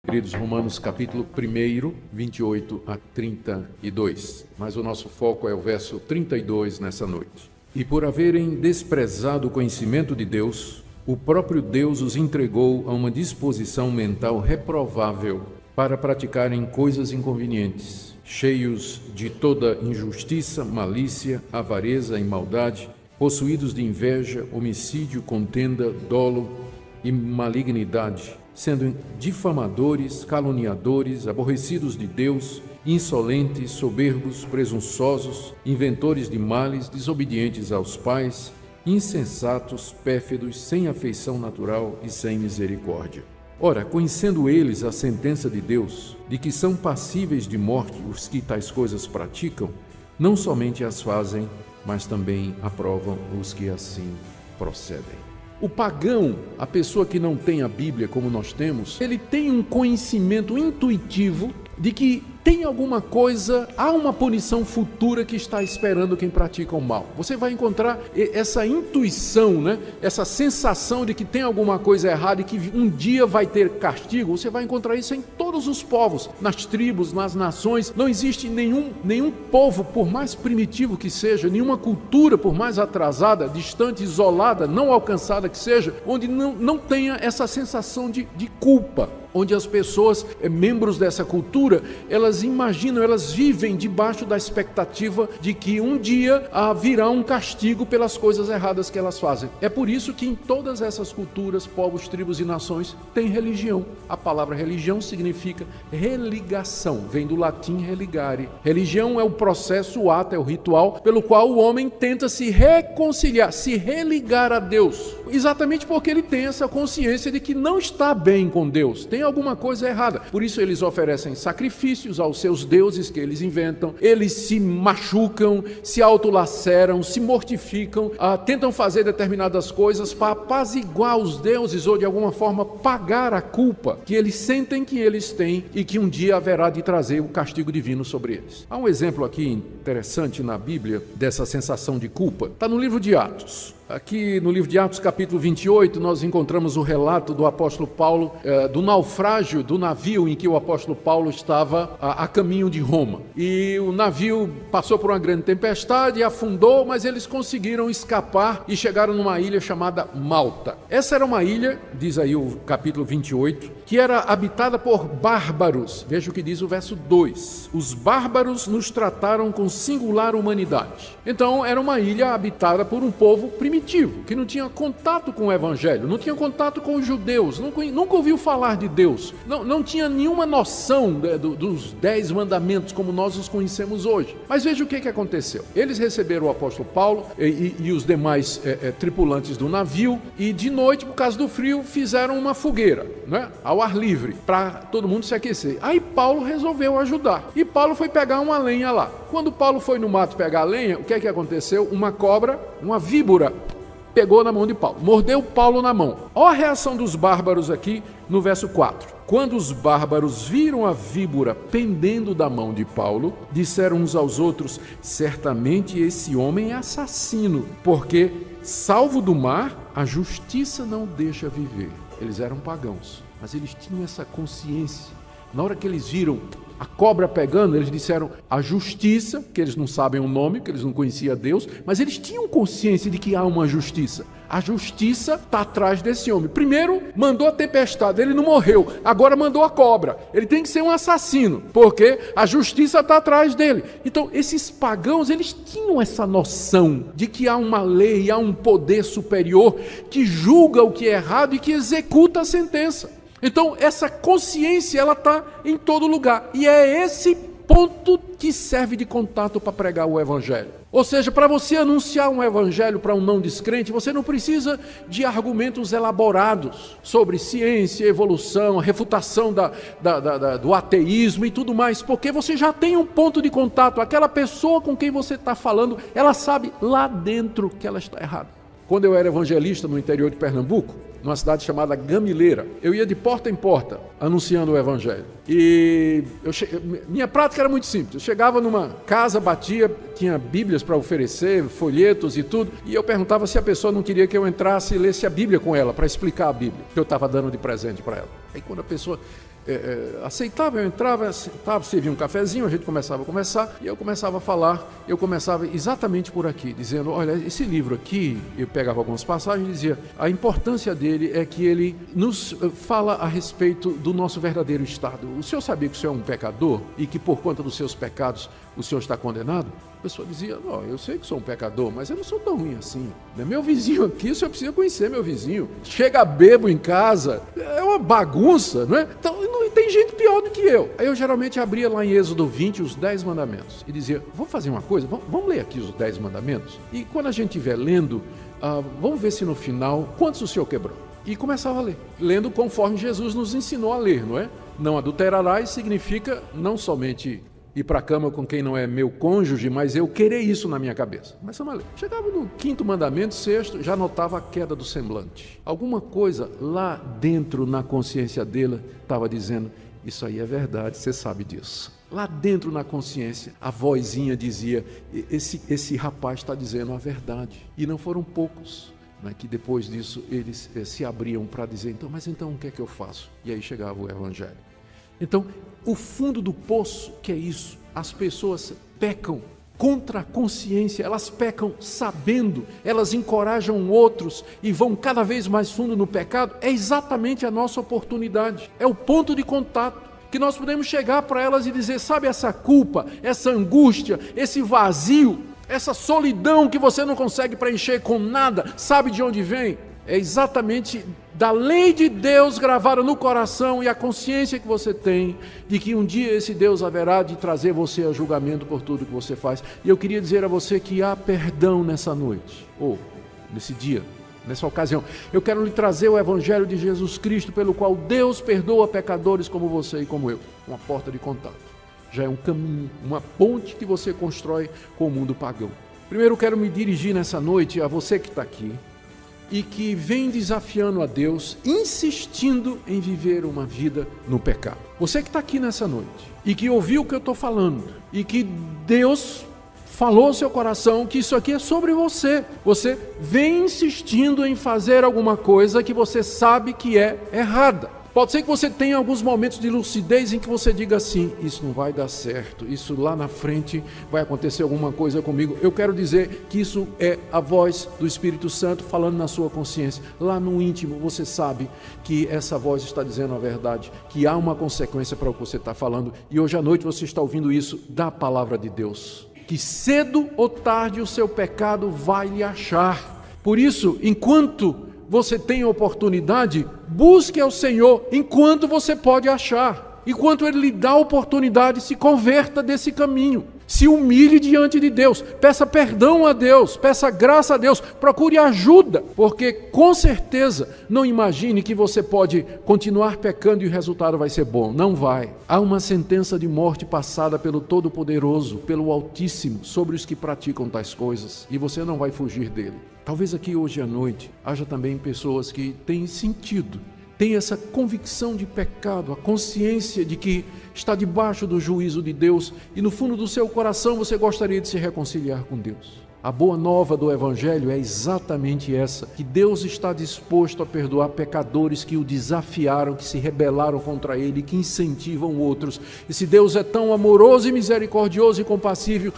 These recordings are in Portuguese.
Queridos, Romanos capítulo 1, 28 a 32. Mas o nosso foco é o verso 32 nessa noite. E por haverem desprezado o conhecimento de Deus, o próprio Deus os entregou a uma disposição mental reprovável para praticarem coisas inconvenientes, cheios de toda injustiça, malícia, avareza e maldade, possuídos de inveja, homicídio, contenda, dolo e malignidade, sendo difamadores, caluniadores, aborrecidos de Deus, insolentes, soberbos, presunçosos, inventores de males, desobedientes aos pais, insensatos, pérfidos, sem afeição natural e sem misericórdia. Ora, conhecendo eles a sentença de Deus, de que são passíveis de morte os que tais coisas praticam, não somente as fazem, mas também aprovam os que assim procedem. O pagão, a pessoa que não tem a Bíblia como nós temos, ele tem um conhecimento intuitivo de que tem alguma coisa, há uma punição futura que está esperando quem pratica o mal. Você vai encontrar essa intuição, essa sensação de que tem alguma coisa errada e que um dia vai ter castigo. Você vai encontrar isso em todos os povos, nas tribos, nas nações. Não existe nenhum povo, por mais primitivo que seja, nenhuma cultura, por mais atrasada, distante, isolada, não alcançada que seja, onde não tenha essa sensação de culpa. Onde as pessoas, membros dessa cultura, elas imaginam, elas vivem debaixo da expectativa de que um dia virá um castigo pelas coisas erradas que elas fazem. É por isso que em todas essas culturas, povos, tribos e nações, tem religião. A palavra religião significa religação, vem do latim religare. Religião é o processo, o ato, é o ritual pelo qual o homem tenta se reconciliar, se religar a Deus. Exatamente porque ele tem essa consciência de que não está bem com Deus, tem alguma coisa errada. Por isso eles oferecem sacrifícios aos seus deuses que eles inventam, eles se machucam, se autolaceram, se mortificam, tentam fazer determinadas coisas para apaziguar os deuses ou de alguma forma pagar a culpa que eles sentem que eles têm e que um dia haverá de trazer o castigo divino sobre eles. Há um exemplo aqui interessante na Bíblia dessa sensação de culpa. Está no livro de Atos. Aqui no livro de Atos, capítulo 28, nós encontramos o relato do apóstolo Paulo, do naufrágio do navio em que o apóstolo Paulo estava a caminho de Roma. E o navio passou por uma grande tempestade, afundou, mas eles conseguiram escapar e chegaram numa ilha chamada Malta. Essa era uma ilha, diz aí o capítulo 28, que era habitada por bárbaros. Veja o que diz o verso 2. Os bárbaros nos trataram com singular humanidade. Então, era uma ilha habitada por um povo primitivo, que não tinha contato com o evangelho, não tinha contato com os judeus, nunca ouviu falar de Deus, não tinha nenhuma noção dos 10 mandamentos como nós os conhecemos hoje. Mas veja o que aconteceu. Eles receberam o apóstolo Paulo e os demais tripulantes do navio e de noite, por causa do frio, fizeram uma fogueira, ao ar livre, para todo mundo se aquecer. Aí Paulo resolveu ajudar e Paulo foi pegar uma lenha lá. Quando Paulo foi no mato pegar a lenha, o que aconteceu? Uma cobra, uma víbora, pegou na mão de Paulo, mordeu Paulo na mão. Olha a reação dos bárbaros aqui no verso 4. Quando os bárbaros viram a víbora pendendo da mão de Paulo, disseram uns aos outros: certamente esse homem é assassino, porque, salvo do mar, a justiça não deixa viver. Eles eram pagãos, mas eles tinham essa consciência. Na hora que eles viram a cobra pegando, eles disseram a justiça, que eles não sabem o nome, que eles não conheciam Deus, mas eles tinham consciência de que há uma justiça. A justiça está atrás desse homem. Primeiro, mandou a tempestade, ele não morreu. Agora mandou a cobra. Ele tem que ser um assassino, porque a justiça está atrás dele. Então, esses pagãos, eles tinham essa noção de que há uma lei, há um poder superior que julga o que é errado e que executa a sentença. Então, essa consciência, ela está em todo lugar. E é esse ponto que serve de contato para pregar o evangelho. Ou seja, para você anunciar um evangelho para um não descrente, você não precisa de argumentos elaborados sobre ciência, evolução, refutação do ateísmo e tudo mais, porque você já tem um ponto de contato. Aquela pessoa com quem você está falando, ela sabe lá dentro que ela está errada. Quando eu era evangelista no interior de Pernambuco, numa cidade chamada Gamileira, eu ia de porta em porta anunciando o evangelho. E minha prática era muito simples. Eu chegava numa casa, batia, tinha bíblias para oferecer, folhetos e tudo, e eu perguntava se a pessoa não queria que eu entrasse e lesse a Bíblia com ela, para explicar a Bíblia que eu estava dando de presente para ela. Aí quando a pessoa aceitava, eu entrava, sentava, servia um cafezinho, a gente começava a conversar, e eu começava a falar, eu começava exatamente por aqui, dizendo, olha, esse livro aqui, eu pegava algumas passagens e dizia, a importância dele é que ele nos fala a respeito do nosso verdadeiro estado. O senhor sabia que o senhor é um pecador e que por conta dos seus pecados o senhor está condenado? A pessoa dizia, não, eu sei que sou um pecador, mas eu não sou tão ruim assim. Meu vizinho aqui, o senhor precisa conhecer meu vizinho. Chega bebo em casa, é uma bagunça, não é? Então, não tem gente pior do que eu. Aí eu geralmente abria lá em Êxodo 20 os 10 mandamentos e dizia, vamos fazer uma coisa, vamos ler aqui os 10 mandamentos? E quando a gente estiver lendo, vamos ver se no final, quantos o senhor quebrou? E começava a ler, lendo conforme Jesus nos ensinou a ler, não é? Não adulterarás significa não somente ir para a cama com quem não é meu cônjuge, mas eu querer isso na minha cabeça. Começamos a ler. Chegava no 5º mandamento, 6º, já notava a queda do semblante. Alguma coisa lá dentro na consciência dele estava dizendo, isso aí é verdade, você sabe disso. Lá dentro na consciência, a vozinha dizia, esse rapaz está dizendo a verdade. E não foram poucos, né, que depois disso eles se abriam para dizer, mas então o que é que eu faço? E aí chegava o Evangelho. Então, o fundo do poço, que é isso, as pessoas pecam contra a consciência, elas pecam sabendo, elas encorajam outros e vão cada vez mais fundo no pecado, é exatamente a nossa oportunidade, é o ponto de contato, que nós podemos chegar para elas e dizer, sabe essa culpa, essa angústia, esse vazio, essa solidão que você não consegue preencher com nada, sabe de onde vem? É exatamente da lei de Deus gravada no coração e a consciência que você tem de que um dia esse Deus haverá de trazer você a julgamento por tudo que você faz. E eu queria dizer a você que há perdão nessa noite, ou nesse dia, nessa ocasião. Eu quero lhe trazer o Evangelho de Jesus Cristo, pelo qual Deus perdoa pecadores como você e como eu. Uma porta de contato. Já é um caminho, uma ponte que você constrói com o mundo pagão. Primeiro eu quero me dirigir nessa noite a você que está aqui, e que vem desafiando a Deus, insistindo em viver uma vida no pecado. Você que está aqui nessa noite, e que ouviu o que eu estou falando, e que Deus falou ao seu coração que isso aqui é sobre você. Você vem insistindo em fazer alguma coisa que você sabe que é errada. Pode ser que você tenha alguns momentos de lucidez em que você diga assim, isso não vai dar certo, isso lá na frente vai acontecer alguma coisa comigo. Eu quero dizer que isso é a voz do Espírito Santo falando na sua consciência. Lá no íntimo você sabe que essa voz está dizendo a verdade, que há uma consequência para o que você está falando. E hoje à noite você está ouvindo isso da palavra de Deus. Que cedo ou tarde o seu pecado vai lhe achar. Por isso, enquanto você tem a oportunidade, busque ao Senhor enquanto você pode achar. Enquanto Ele lhe dá a oportunidade, se converta desse caminho. Se humilhe diante de Deus. Peça perdão a Deus. Peça graça a Deus. Procure ajuda. Porque, com certeza, não imagine que você pode continuar pecando e o resultado vai ser bom. Não vai. Há uma sentença de morte passada pelo Todo-Poderoso, pelo Altíssimo, sobre os que praticam tais coisas. E você não vai fugir dele. Talvez aqui hoje à noite haja também pessoas que têm sentido, têm essa convicção de pecado, a consciência de que está debaixo do juízo de Deus e no fundo do seu coração você gostaria de se reconciliar com Deus. A boa nova do Evangelho é exatamente essa, que Deus está disposto a perdoar pecadores que o desafiaram, que se rebelaram contra Ele, que incentivam outros. Esse Deus é tão amoroso e misericordioso e compassível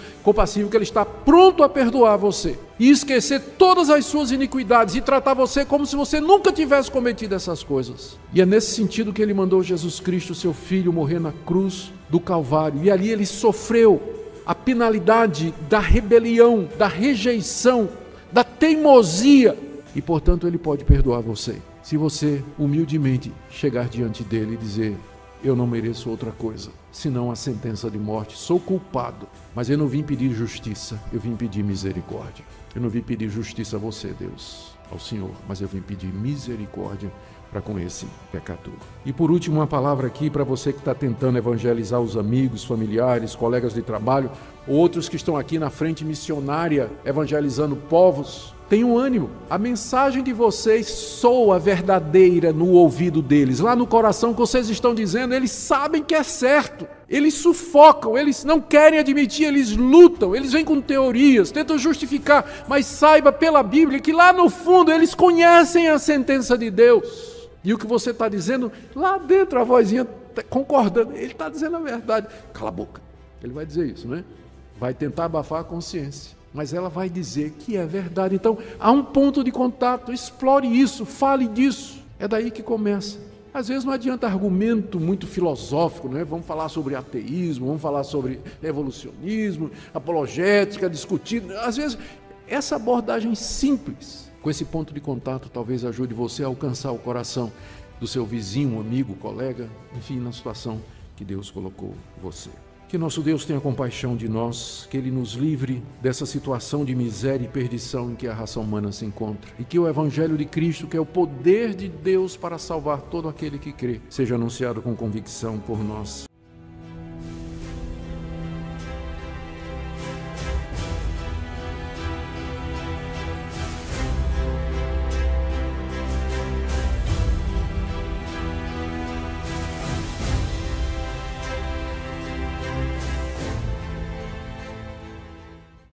que Ele está pronto a perdoar você e esquecer todas as suas iniquidades e tratar você como se você nunca tivesse cometido essas coisas. E é nesse sentido que Ele mandou Jesus Cristo, seu Filho, morrer na cruz do Calvário. E ali Ele sofreu a penalidade da rebelião, da rejeição, da teimosia. E, portanto, Ele pode perdoar você. Se você, humildemente, chegar diante dEle e dizer, eu não mereço outra coisa, senão a sentença de morte. Sou culpado, mas eu não vim pedir justiça, eu vim pedir misericórdia. Eu não vim pedir justiça a você, Deus, ao Senhor, mas eu vim pedir misericórdia para com esse pecador. E por último, uma palavra aqui para você que está tentando evangelizar os amigos, familiares, colegas de trabalho, outros que estão aqui na frente missionária evangelizando povos. Tenham ânimo, a mensagem de vocês soa verdadeira no ouvido deles, lá no coração que vocês estão dizendo, eles sabem que é certo, eles sufocam, eles não querem admitir, eles lutam, eles vêm com teorias, tentam justificar, mas saiba pela Bíblia que lá no fundo eles conhecem a sentença de Deus. E o que você está dizendo, lá dentro a vozinha concordando, ele está dizendo a verdade. Cala a boca. Ele vai dizer isso, né? Vai tentar abafar a consciência, mas ela vai dizer que é verdade. Então, há um ponto de contato, explore isso, fale disso. É daí que começa. Às vezes não adianta argumento muito filosófico, né? Vamos falar sobre ateísmo, vamos falar sobre evolucionismo, apologética, discutir. Às vezes, essa abordagem simples, com esse ponto de contato, talvez ajude você a alcançar o coração do seu vizinho, amigo, colega, enfim, na situação que Deus colocou você. Que nosso Deus tenha compaixão de nós, que Ele nos livre dessa situação de miséria e perdição em que a raça humana se encontra. E que o Evangelho de Cristo, que é o poder de Deus para salvar todo aquele que crê, seja anunciado com convicção por nós.